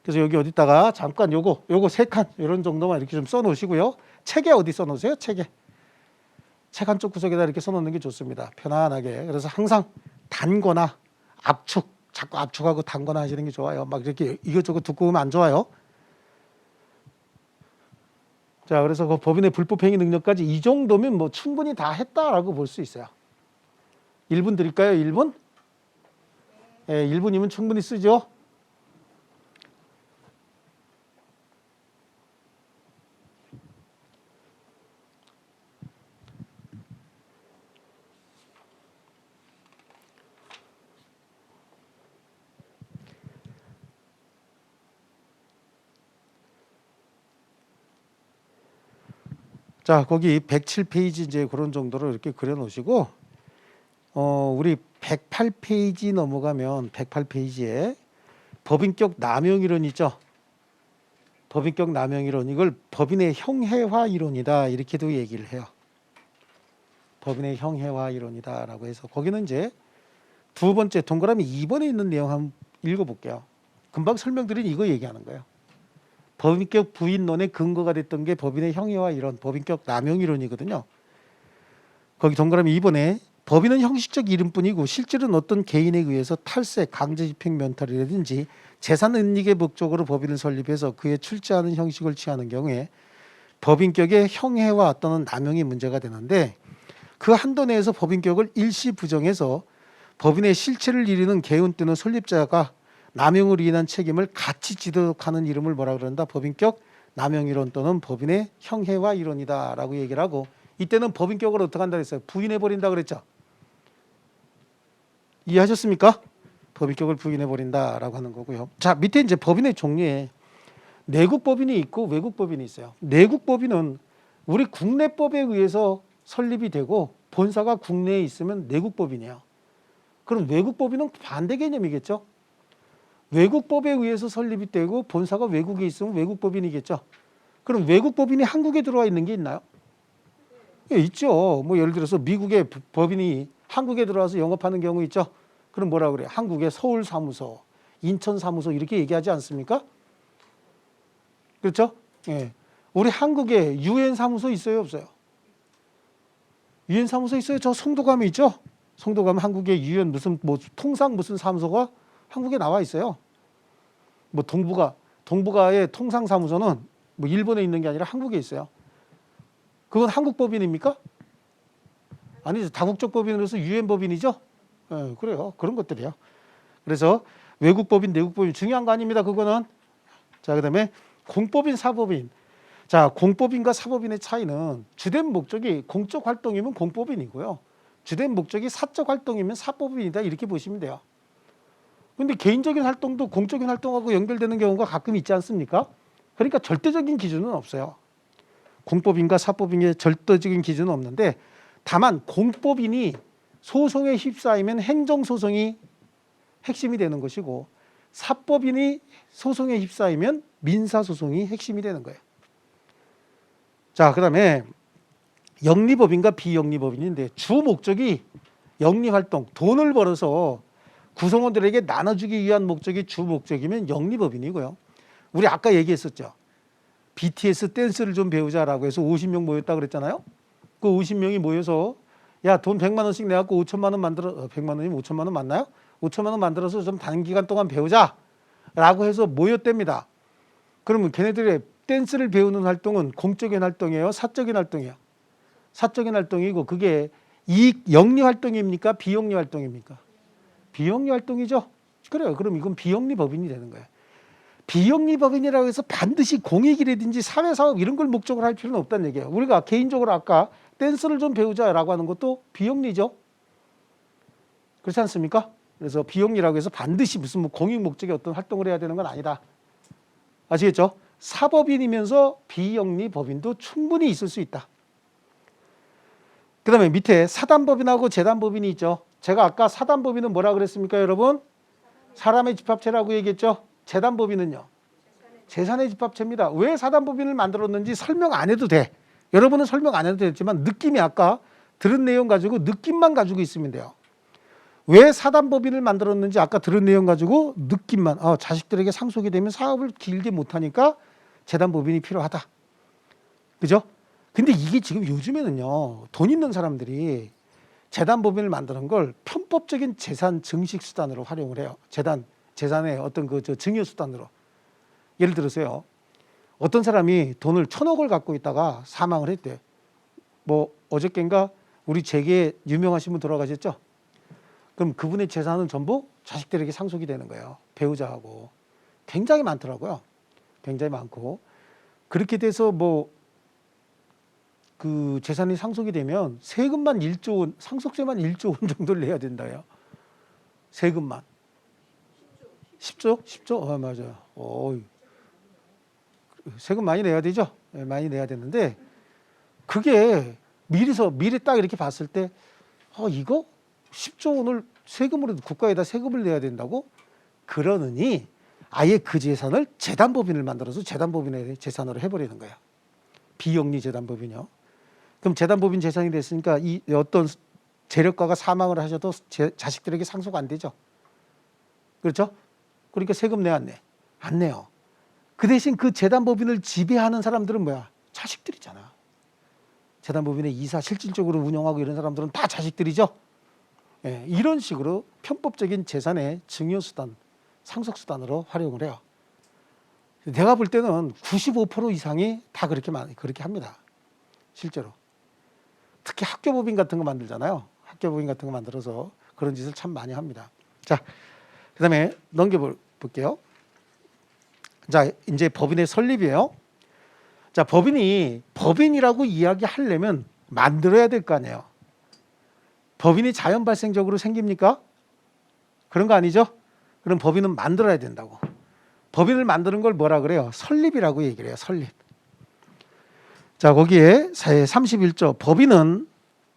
그래서 여기 어디다가 잠깐 요거 세 칸 이런 정도만 이렇게 좀 써놓으시고요. 책에 어디 써놓으세요? 책에. 책 한쪽 구석에다 이렇게 써놓는 게 좋습니다. 편안하게. 그래서 항상 단거나 압축, 자꾸 압축하고 단거나 하시는 게 좋아요. 막 이렇게 이것저것 듣고 오면 안 좋아요. 자, 그래서 그 법인의 불법행위 능력까지 이 정도면 뭐 충분히 다 했다라고 볼 수 있어요. 1분 드릴까요? 1분? 예, 1분이면 충분히 쓰죠. 자, 거기 107페이지 이제 그런 정도로 이렇게 그려 놓으시고 우리 108페이지 넘어가면 108페이지에 법인격 남용 이론 있죠. 법인격 남용 이론 이걸 법인의 형해화 이론이다 이렇게도 얘기를 해요. 법인의 형해화 이론이다라고 해서 거기는 이제 두 번째 동그라미 2번에 있는 내용 한번 읽어볼게요. 금방 설명드린 이거 얘기하는 거예요. 법인격 부인론의 근거가 됐던 게 법인의 형해화 이론, 법인격 남용 이론이거든요. 거기 동그라미 2번에 법인은 형식적 이름뿐이고 실질은 어떤 개인에 의해서 탈세, 강제집행 면탈이라든지 재산 은닉의 목적으로 법인을 설립해서 그에 출제하는 형식을 취하는 경우에 법인격의 형해화 또는 남용이 문제가 되는데 그 한도 내에서 법인격을 일시 부정해서 법인의 실체를 이루는 개운 또는 설립자가 남용으로 인한 책임을 같이 지도하는 이름을 뭐라 그런다? 법인격 남용 이론 또는 법인의 형해화 이론이다라고 얘기를 하고 이때는 법인격을 어떻게 한다 그랬어요? 부인해 버린다 그랬죠. 이해하셨습니까? 법인격을 부인해 버린다라고 하는 거고요. 자, 밑에 이제 법인의 종류에 내국 법인이 있고 외국 법인이 있어요. 내국 법인은 우리 국내법에 의해서 설립이 되고 본사가 국내에 있으면 내국 법인이에요. 그럼 외국 법인은 반대 개념이겠죠. 외국법에 의해서 설립이 되고 본사가 외국에 있으면 외국법인이겠죠. 그럼 외국법인이 한국에 들어와 있는 게 있나요? 예, 있죠. 뭐 예를 들어서 미국의 법인이 한국에 들어와서 영업하는 경우 있죠. 그럼 뭐라 그래요? 한국의 서울 사무소, 인천 사무소 이렇게 얘기하지 않습니까? 그렇죠? 예. 우리 한국에 유엔 사무소 있어요, 없어요? 유엔 사무소 있어요. 저 송도 가면 있죠? 송도 가면 한국에 유엔 무슨 뭐 통상 무슨 사무소가 한국에 나와 있어요. 뭐 동북아의 통상 사무소는 뭐 일본에 있는 게 아니라 한국에 있어요. 그건 한국 법인입니까? 아니죠. 다국적 법인으로서 유엔 법인이죠. 예, 그래요. 그런 것들이요. 그래서 외국 법인, 내국 법인 중요한 거 아닙니다. 그거는. 자, 그다음에 공법인, 사법인. 자, 공법인과 사법인의 차이는 주된 목적이 공적 활동이면 공법인이고요. 주된 목적이 사적 활동이면 사법인이다. 이렇게 보시면 돼요. 근데 개인적인 활동도 공적인 활동하고 연결되는 경우가 가끔 있지 않습니까? 그러니까 절대적인 기준은 없어요. 공법인과 사법인의 절대적인 기준은 없는데 다만 공법인이 소송에 휩싸이면 행정소송이 핵심이 되는 것이고 사법인이 소송에 휩싸이면 민사소송이 핵심이 되는 거예요. 자, 그다음에 영리법인과 비영리법인인데 주 목적이 영리활동, 돈을 벌어서 구성원들에게 나눠주기 위한 목적이 주 목적이면 영리법인이고요. 우리 아까 얘기했었죠. BTS 댄스를 좀 배우자라고 해서 50명 모였다 그랬잖아요. 그 50명이 모여서 야, 돈 100만 원씩 내갖고 5천만 원 만들어 100만 원이면 5천만 원 맞나요? 5천만 원 만들어서 좀 단기간 동안 배우자라고 해서 모였답니다. 그러면 걔네들의 댄스를 배우는 활동은 공적인 활동이에요, 사적인 활동이에요? 사적인 활동이고 그게 이익 영리 활동입니까? 비영리 활동입니까? 비영리 활동이죠. 그래요. 그럼 이건 비영리 법인이 되는 거예요. 비영리 법인이라고 해서 반드시 공익이라든지 사회사업 이런 걸 목적으로 할 필요는 없다는 얘기예요. 우리가 개인적으로 아까 댄스를 좀 배우자라고 하는 것도 비영리죠. 그렇지 않습니까? 그래서 비영리라고 해서 반드시 무슨 뭐 공익 목적의 어떤 활동을 해야 되는 건 아니다. 아시겠죠? 사법인이면서 비영리 법인도 충분히 있을 수 있다. 그 다음에 밑에 사단법인하고 재단법인이 있죠. 제가 아까 사단법인은 뭐라 그랬습니까, 여러분? 사람의 집합체라고 얘기했죠. 재단법인은요? 재산의 집합체입니다. 왜 사단법인을 만들었는지 설명 안 해도 돼. 여러분은 설명 안 해도 되지만 느낌이 아까 들은 내용 가지고 느낌만 가지고 있으면 돼요. 왜 사단법인을 만들었는지 아까 들은 내용 가지고 느낌만, 자식들에게 상속이 되면 사업을 길게 못하니까 재단법인이 필요하다. 그죠? 근데 이게 지금 요즘에는요, 돈 있는 사람들이 재단법인을 만드는 걸 편법적인 재산 증식 수단으로 활용을 해요. 재산의 어떤 그 증여 수단으로. 예를 들어서요, 어떤 사람이 돈을 1,000억을 갖고 있다가 사망을 했대. 뭐 어저께인가 우리 재계에 유명하신 분 돌아가셨죠? 그럼 그분의 재산은 전부 자식들에게 상속이 되는 거예요. 배우자하고. 굉장히 많더라고요. 굉장히 많고. 그렇게 돼서 뭐 그 재산이 상속이 되면 세금만 1조 원, 상속세만 1조 원 정도를 내야 된다요. 세금만. 10조? 10조? 맞아요. 세금 많이 내야 되죠? 네, 많이 내야 되는데 그게 미리 딱 이렇게 봤을 때 이거 10조 원을 세금으로 국가에다 세금을 내야 된다고? 그러느니 아예 그 재산을 재단법인을 만들어서 재단법인의 재산으로 해버리는 거예요. 비영리 재단법인이요. 그럼 재단법인 재산이 됐으니까 이 어떤 재력가가 사망을 하셔도 자식들에게 상속 안 되죠. 그렇죠? 그러니까 세금 내 안 내? 안 내요. 그 대신 그 재단법인을 지배하는 사람들은 뭐야? 자식들이잖아. 재단법인의 이사 실질적으로 운영하고 이런 사람들은 다 자식들이죠. 예, 이런 식으로 편법적인 재산의 증여수단, 상속수단으로 활용을 해요. 내가 볼 때는 95% 이상이 다 그렇게 합니다. 실제로. 특히 학교법인 같은 거 만들잖아요. 학교법인 같은 거 만들어서 그런 짓을 참 많이 합니다. 자, 그 다음에 넘겨볼게요. 자, 이제 법인의 설립이에요. 자, 법인이 법인이라고 이야기하려면 만들어야 될 거 아니에요. 법인이 자연 발생적으로 생깁니까? 그런 거 아니죠? 그럼 법인은 만들어야 된다고. 법인을 만드는 걸 뭐라 그래요? 설립이라고 얘기를 해요. 설립. 자, 거기에 31조 법인은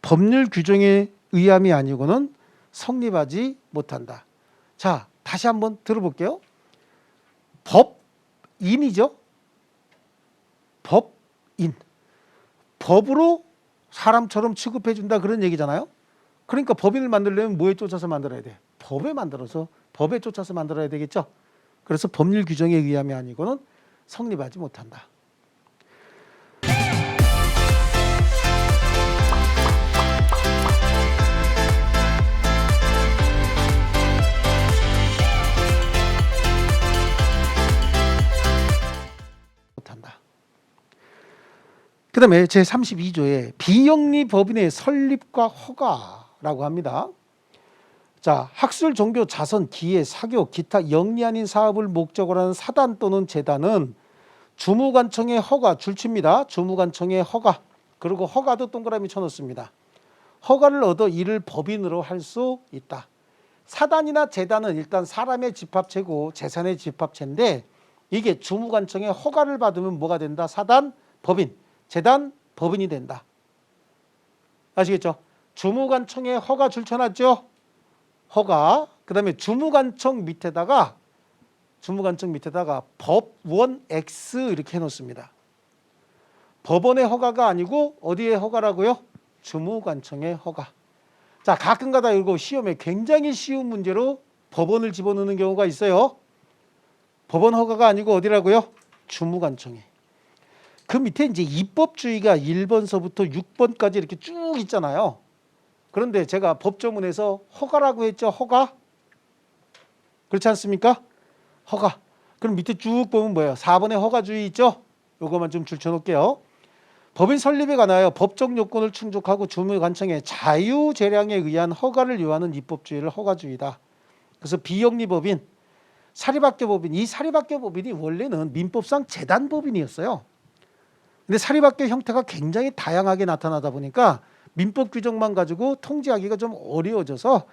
법률 규정에 의함이 아니고는 성립하지 못한다. 자, 다시 한번 들어볼게요. 법인이죠. 법인. 법으로 사람처럼 취급해 준다 그런 얘기잖아요. 그러니까 법인을 만들려면 뭐에 쫓아서 만들어야 돼? 법에 쫓아서 만들어야 되겠죠. 그래서 법률 규정에 의함이 아니고는 성립하지 못한다. 그다음에 제32조에 비영리 법인의 설립과 허가라고 합니다. 자, 학술, 종교, 자선, 기회, 사교, 기타 영리 아닌 사업을 목적으로 하는 사단 또는 재단은 주무관청의 허가 줄칩니다. 주무관청의 허가. 그리고 허가도 동그라미 쳐놓습니다. 허가를 얻어 이를 법인으로 할 수 있다. 사단이나 재단은 일단 사람의 집합체고 재산의 집합체인데 이게 주무관청의 허가를 받으면 뭐가 된다? 사단, 법인, 재단, 법인이 된다. 아시겠죠? 주무관청의 허가 줄쳐놨죠? 허가. 그 다음에 주무관청 밑에다가 법원 X 이렇게 해놓습니다. 법원의 허가가 아니고 어디의 허가라고요? 주무관청의 허가. 자, 가끔가다 이거 시험에 굉장히 쉬운 문제로 법원을 집어넣는 경우가 있어요. 법원 허가가 아니고 어디라고요? 주무관청에. 그 밑에 이제 입법주의가 1번서부터 6번까지 이렇게 쭉 있잖아요. 그런데 제가 법조문에서 허가라고 했죠. 허가. 그렇지 않습니까? 허가. 그럼 밑에 쭉 보면 뭐예요? 4번에 허가주의 있죠? 요거만 좀 줄쳐놓을게요. 법인 설립에 관하여 법적 요건을 충족하고 주무관청의 자유재량에 의한 허가를 요하는 입법주의를 허가주의다. 그래서 비영리법인, 사립학교법인, 이 사립학교법인이 원래는 민법상 재단법인이었어요. 근데 사립학교 형태가 굉장히 다양하게 나타나다 보니까 민법 규정만 가지고 통제하기가 좀 어려워져서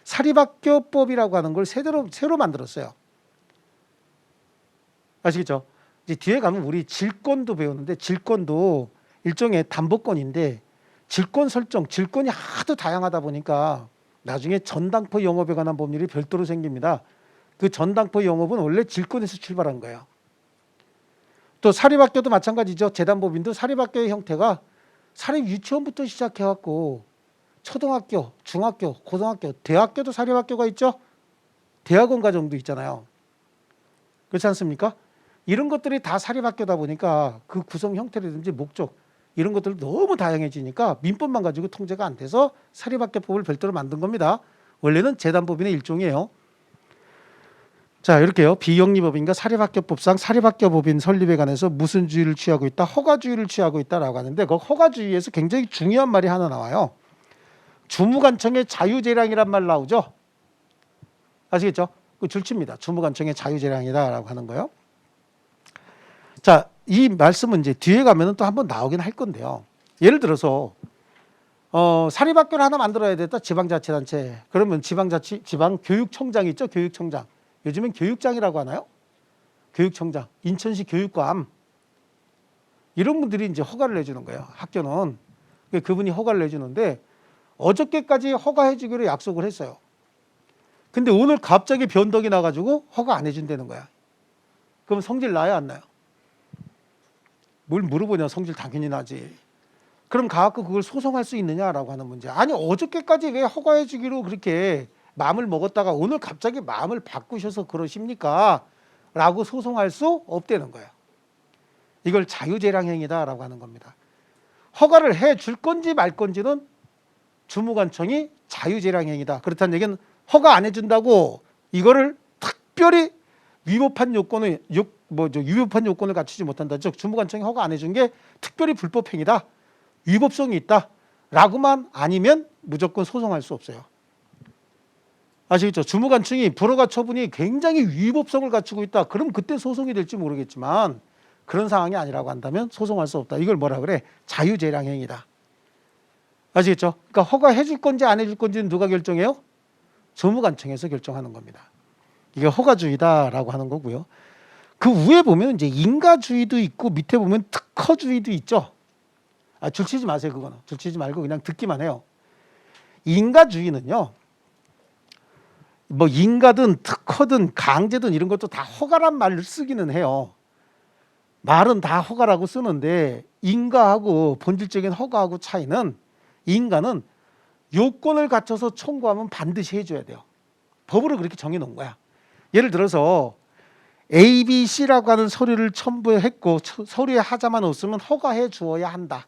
사립학교법이라고 하는 걸 새로 만들었어요. 아시겠죠? 이제 뒤에 가면 우리 질권도 배우는데 질권도 일종의 담보권인데 질권 설정, 질권이 하도 다양하다 보니까 나중에 전당포 영업에 관한 법률이 별도로 생깁니다. 그 전당포 영업은 원래 질권에서 출발한 거예요. 또 사립학교도 마찬가지죠. 재단법인도 사립학교의 형태가 사립 유치원부터 시작해갖고 초등학교, 중학교, 고등학교, 대학교도 사립학교가 있죠. 대학원 과정도 있잖아요. 그렇지 않습니까? 이런 것들이 다 사립학교다 보니까 그 구성 형태라든지 목적 이런 것들 너무 다양해지니까 민법만 가지고 통제가 안 돼서 사립학교법을 별도로 만든 겁니다. 원래는 재단법인의 일종이에요. 자, 이렇게요. 비영리법인과 사립학교법상 사립학교법인 설립에 관해서 무슨 주의를 취하고 있다? 허가주의를 취하고 있다라고 하는데 그 허가주의에서 굉장히 중요한 말이 하나 나와요. 주무관청의 자유재량이란 말 나오죠. 아시겠죠? 그 줄칩니다. 주무관청의 자유재량이다라고 하는 거요. 자, 이 말씀은 이제 뒤에 가면은 또 한번 나오긴 할 건데요. 예를 들어서 사립학교를 하나 만들어야 됐다. 지방자치단체. 그러면 지방교육청장이 있죠. 교육청장. 요즘엔 교육장이라고 하나요? 교육청장, 인천시 교육감 이런 분들이 이제 허가를 내주는 거예요. 학교는 그분이 허가를 내주는데 어저께까지 허가해 주기로 약속을 했어요. 근데 오늘 갑자기 변덕이 나가지고 허가 안 해준다는 거야. 그럼 성질 나요, 안 나요? 뭘 물어보냐? 성질 당연히 나지. 그럼 가갖고 그걸 소송할 수 있느냐라고 하는 문제. 아니 어저께까지 왜 허가해 주기로 그렇게 마음을 먹었다가 오늘 갑자기 마음을 바꾸셔서 그러십니까? 라고 소송할 수 없다는 거예요. 이걸 자유재량행위다라고 하는 겁니다. 허가를 해줄 건지 말 건지는 주무관청이 자유재량행위다. 그렇다는 얘기는 허가 안 해준다고 이거를 특별히 위법한 요건을 갖추지 못한다. 즉 주무관청이 허가 안 해준 게 특별히 불법행위다. 위법성이 있다. 라고만 아니면 무조건 소송할 수 없어요. 아시겠죠? 주무관청이 불허가 처분이 굉장히 위법성을 갖추고 있다. 그럼 그때 소송이 될지 모르겠지만 그런 상황이 아니라고 한다면 소송할 수 없다. 이걸 뭐라 그래? 자유재량행위다. 아시겠죠? 그러니까 허가해 줄 건지 안 해줄 건지는 누가 결정해요? 주무관청에서 결정하는 겁니다. 이게 허가주의다라고 하는 거고요. 그 위에 보면 이제 인가주의도 있고 밑에 보면 특허주의도 있죠. 줄치지 마세요. 그거는 줄치지 말고 그냥 듣기만 해요. 인가주의는요. 뭐 인가든 특허든 강제든 이런 것도 다 허가란 말을 쓰기는 해요. 말은 다 허가라고 쓰는데 인가하고 본질적인 허가하고 차이는 인가는 요건을 갖춰서 청구하면 반드시 해줘야 돼요. 법으로 그렇게 정해놓은 거야. 예를 들어서 A, B, C라고 하는 서류를 첨부했고 서류에 하자만 없으면 허가해 주어야 한다.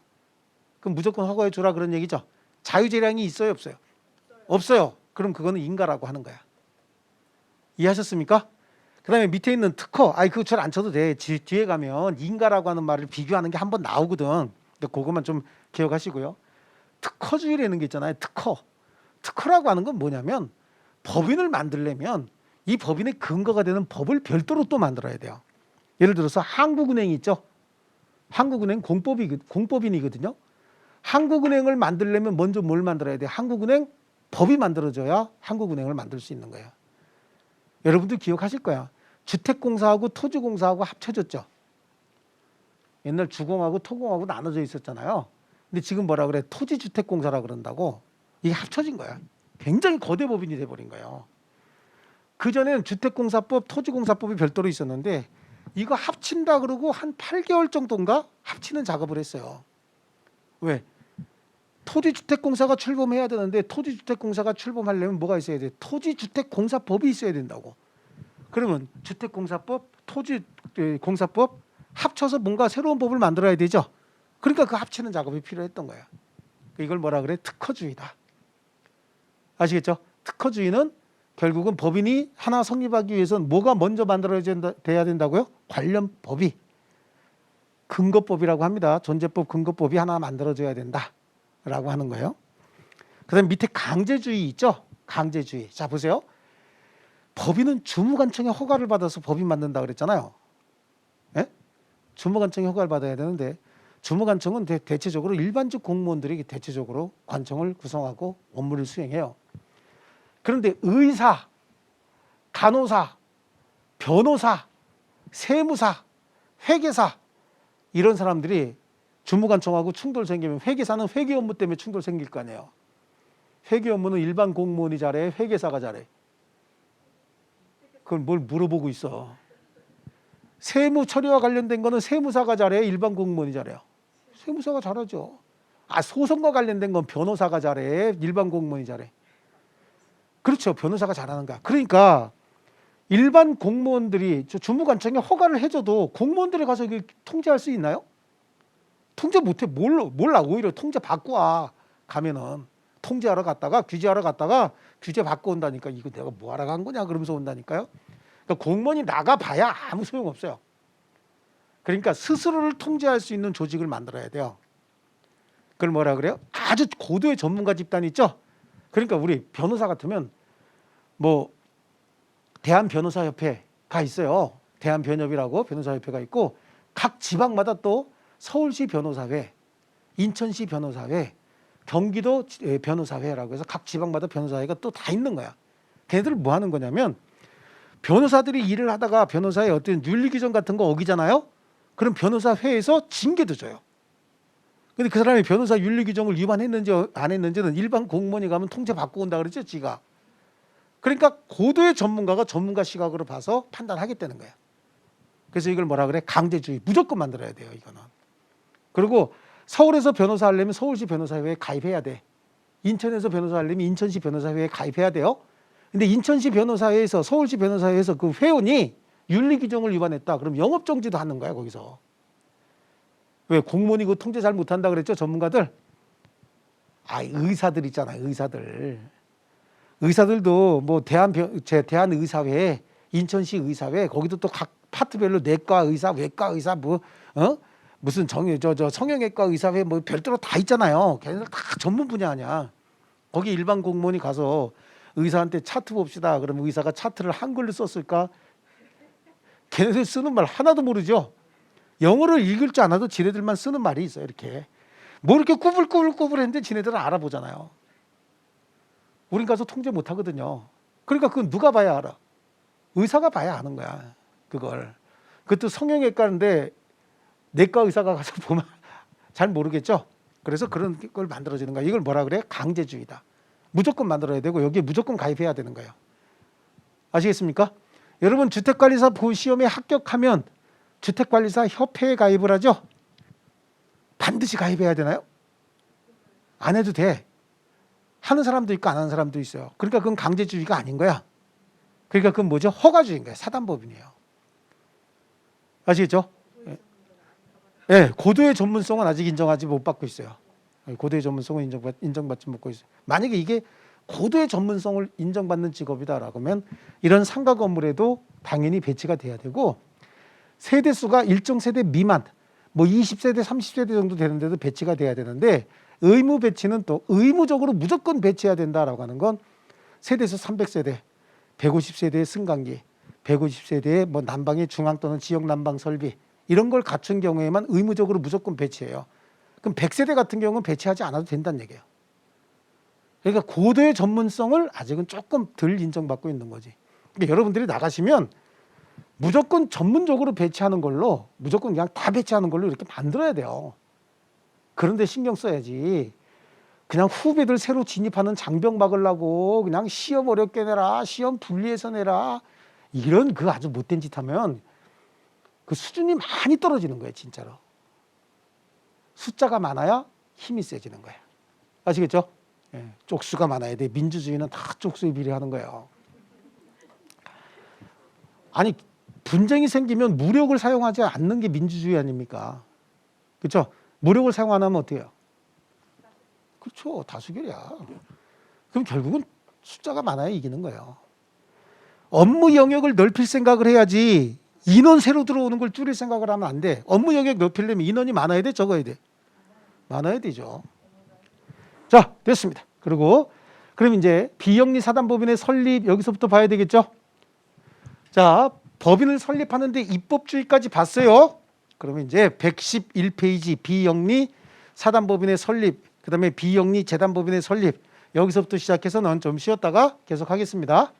그럼 무조건 허가해 주라 그런 얘기죠. 자유재량이 있어요, 없어요? 없어요. 그럼 그거는 인가라고 하는 거야. 이해하셨습니까? 그 다음에 밑에 있는 특허, 그거 줄 안 쳐도 돼. 뒤에 가면 인가라고 하는 말을 비교하는 게 한번 나오거든. 근데 그것만 좀 기억하시고요. 특허주의라는 게 있잖아요. 특허라고 하는 건 뭐냐면 법인을 만들려면 이 법인의 근거가 되는 법을 별도로 또 만들어야 돼요. 예를 들어서 한국은행이 있죠. 한국은행 공법인이거든요. 한국은행을 만들려면 먼저 뭘 만들어야 돼요? 한국은행 법이 만들어져야 한국은행을 만들 수 있는 거예요. 여러분들 기억하실 거야. 주택공사하고 토지공사하고 합쳐졌죠. 옛날 주공하고 토공하고 나눠져 있었잖아요. 근데 지금 뭐라 그래? 토지주택공사라 그런다고. 이게 합쳐진 거야. 굉장히 거대 법인이 돼버린 거예요. 그전엔 주택공사법, 토지공사법이 별도로 있었는데 이거 합친다 그러고 한 8개월 정도인가 합치는 작업을 했어요. 왜? 토지주택공사가 출범해야 되는데 토지주택공사가 출범하려면 뭐가 있어야 돼? 토지주택공사법이 있어야 된다고. 그러면 주택공사법, 토지공사법 합쳐서 뭔가 새로운 법을 만들어야 되죠. 그러니까 그 합치는 작업이 필요했던 거예요. 이걸 뭐라 그래? 특허주의다. 아시겠죠? 특허주의는 결국은 법인이 하나 성립하기 위해서는 뭐가 먼저 만들어져야 된다고요? 관련 법이. 근거법이라고 합니다. 존재법, 근거법이 하나 만들어져야 된다라고 하는 거예요. 그다음에 밑에 강제주의 있죠? 강제주의. 자 보세요. 법인은 주무관청의 허가를 받아서 법인 만든다 그랬잖아요. 예? 주무관청의 허가를 받아야 되는데 주무관청은 대체적으로 일반직 공무원들이 대체적으로 관청을 구성하고 업무를 수행해요. 그런데 의사, 간호사, 변호사, 세무사, 회계사 이런 사람들이 주무관청하고 충돌 생기면 회계사는 회계 업무 때문에 충돌 생길 거 아니에요. 회계 업무는 일반 공무원이 잘해, 회계사가 잘해. 그걸 뭘 물어보고 있어. 세무 처리와 관련된 거는 세무사가 잘해, 일반 공무원이 잘해요. 세무사가 잘하죠. 소송과 관련된 건 변호사가 잘해, 일반 공무원이 잘해. 그렇죠. 변호사가 잘하는 거야. 그러니까 일반 공무원들이 주무관청에 허가를 해줘도 공무원들이 가서 이게 통제할 수 있나요? 통제 못해. 몰라. 오히려 통제 받고 와. 가면은 통제하러 갔다가 규제하러 갔다가 규제 받고 온다니까. 이거 내가 뭐하러 간 거냐 그러면서 온다니까요. 그러니까 공무원이 나가봐야 아무 소용없어요. 그러니까 스스로를 통제할 수 있는 조직을 만들어야 돼요. 그걸 뭐라 그래요? 아주 고도의 전문가 집단 있죠. 그러니까 우리 변호사 같으면 뭐 대한변호사협회가 있어요. 대한변협이라고 변호사협회가 있고 각 지방마다 또 서울시 변호사회, 인천시 변호사회, 경기도 변호사회라고 해서 각 지방마다 변호사회가 또 다 있는 거야. 걔네들 뭐 하는 거냐면 변호사들이 일을 하다가 변호사의 어떤 윤리규정 같은 거 어기잖아요. 그럼 변호사회에서 징계도 줘요. 근데 그 사람이 변호사 윤리규정을 위반했는지 안 했는지는 일반 공무원이 가면 통제받고 온다 그랬죠, 지가. 그러니까 고도의 전문가가 전문가 시각으로 봐서 판단하겠다는 거예요. 그래서 이걸 뭐라 그래? 강제주의. 무조건 만들어야 돼요, 이거는. 그리고 서울에서 변호사 하려면 서울시 변호사회에 가입해야 돼. 인천에서 변호사 하려면 인천시 변호사회에 가입해야 돼요. 근데 인천시 변호사회에서 서울시 변호사회에서 그 회원이 윤리규정을 위반했다. 그럼 영업정지도 하는 거야, 거기서. 왜? 공무원이 그 통제 잘 못한다 그랬죠, 전문가들? 의사들 있잖아요, 의사들. 의사들도 뭐 대한의사회, 인천시 의사회, 거기도 또 각 파트별로 내과 의사, 외과 의사, 무슨 성형외과 의사회 뭐 별도로 다 있잖아요. 걔네들 다 전문 분야 아니야. 거기 일반 공무원이 가서 의사한테 차트 봅시다. 그러면 의사가 차트를 한글로 썼을까? 걔네들 쓰는 말 하나도 모르죠. 영어를 읽을 줄 않아도 지네들만 쓰는 말이 있어요. 이렇게 뭐 이렇게 꾸불꾸불했는데 지네들은 알아보잖아요. 우린 가서 통제 못 하거든요. 그러니까 그건 누가 봐야 알아? 의사가 봐야 아는 거야. 그걸. 그것도 성형외과인데 내과 의사가 가서 보면 잘 모르겠죠. 그래서 그런 걸 만들어지는 거야. 이걸 뭐라 그래? 강제주의다. 무조건 만들어야 되고 여기에 무조건 가입해야 되는 거예요. 아시겠습니까? 여러분 주택관리사 시험에 합격하면 주택관리사 협회에 가입을 하죠. 반드시 가입해야 되나요? 안 해도 돼. 하는 사람도 있고 안 하는 사람도 있어요. 그러니까 그건 강제주의가 아닌 거야. 그러니까 그건 뭐죠? 허가주의인 거예요. 사단법인이에요. 아시겠죠? 예, 고도의 전문성은 아직 인정하지 못 받고 있어요. 고도의 전문성은 인정받지 못하고 있어요. 만약에 이게 고도의 전문성을 인정받는 직업이다라고 하면 이런 상가 건물에도 당연히 배치가 돼야 되고 세대 수가 일정 세대 미만, 뭐 20세대, 30세대 정도 되는데도 배치가 돼야 되는데 의무 배치는 또 의무적으로 무조건 배치해야 된다라고 하는 건 세대수 300세대, 150세대의 승강기, 150세대의 뭐 난방의 중앙 또는 지역 난방 설비 이런 걸 갖춘 경우에만 의무적으로 무조건 배치해요. 그럼 100세대 같은 경우는 배치하지 않아도 된다는 얘기예요. 그러니까 고도의 전문성을 아직은 조금 덜 인정받고 있는 거지. 그러니까 여러분들이 나가시면 무조건 전문적으로 배치하는 걸로 무조건 그냥 다 배치하는 걸로 이렇게 만들어야 돼요. 그런데 신경 써야지. 그냥 후배들 새로 진입하는 장벽 막으려고 그냥 시험 어렵게 내라, 시험 분리해서 내라 이런 그 아주 못된 짓 하면 그 수준이 많이 떨어지는 거예요, 진짜로. 숫자가 많아야 힘이 세지는 거예요. 아시겠죠? 예, 쪽수가 많아야 돼. 민주주의는 다 쪽수에 비례하는 거예요. 아니 분쟁이 생기면 무력을 사용하지 않는 게 민주주의 아닙니까? 그렇죠? 무력을 사용 안 하면 어때요? 그렇죠. 다수결이야. 그럼 결국은 숫자가 많아야 이기는 거예요. 업무 영역을 넓힐 생각을 해야지 인원 새로 들어오는 걸 줄일 생각을 하면 안 돼. 업무 영역 넓히려면 인원이 많아야 돼? 적어야 돼? 많아야 되죠. 자, 됐습니다. 그리고 그럼 이제 비영리 사단법인의 설립 여기서부터 봐야 되겠죠? 자, 법인을 설립하는데 입법주의까지 봤어요. 그러면 이제 111페이지 비영리 사단법인의 설립, 그 다음에 비영리 재단법인의 설립 여기서부터 시작해서는 좀 쉬었다가 계속 하겠습니다.